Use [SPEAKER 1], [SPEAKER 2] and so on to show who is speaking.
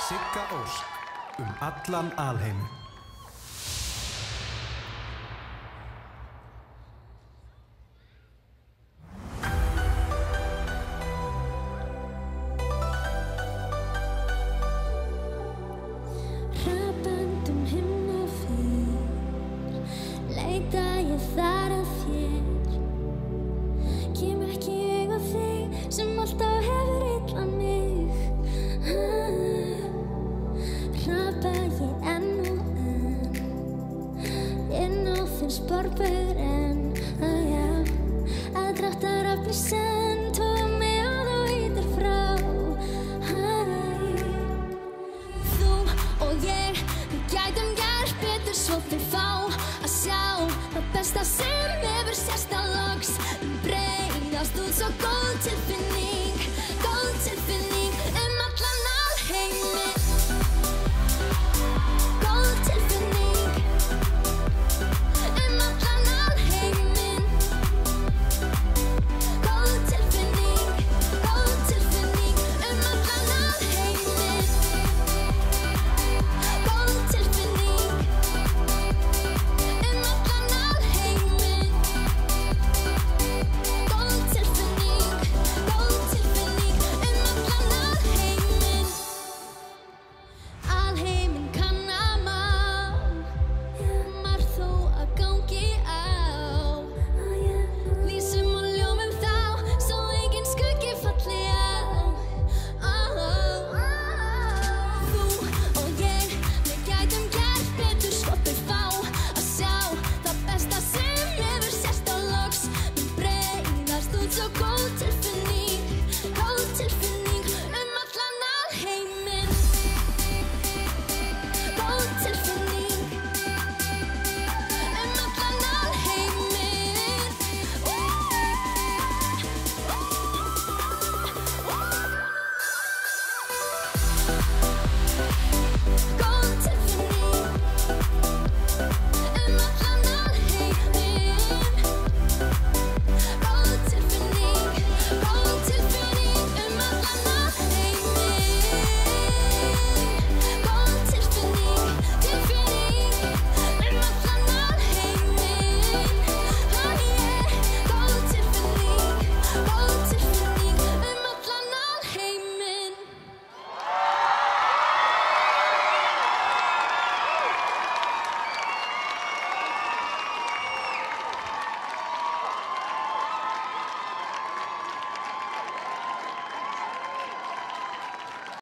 [SPEAKER 1] Sigga Ósk allan alheiminn.
[SPEAKER 2] Hrapandum himna fyrr leita ég þar að þér. Kem ekki auga þig sem alltaf hefur illað mig. Hrapa ég enn og enn inn á þinn sporbaug en að dráttarafli senn toga mig að þú ýtir frá. Þú og ég, við gætum gert betur svo þau fá að sjá það besta sem hefur sést á loks breiðast út svo góð tilfinning.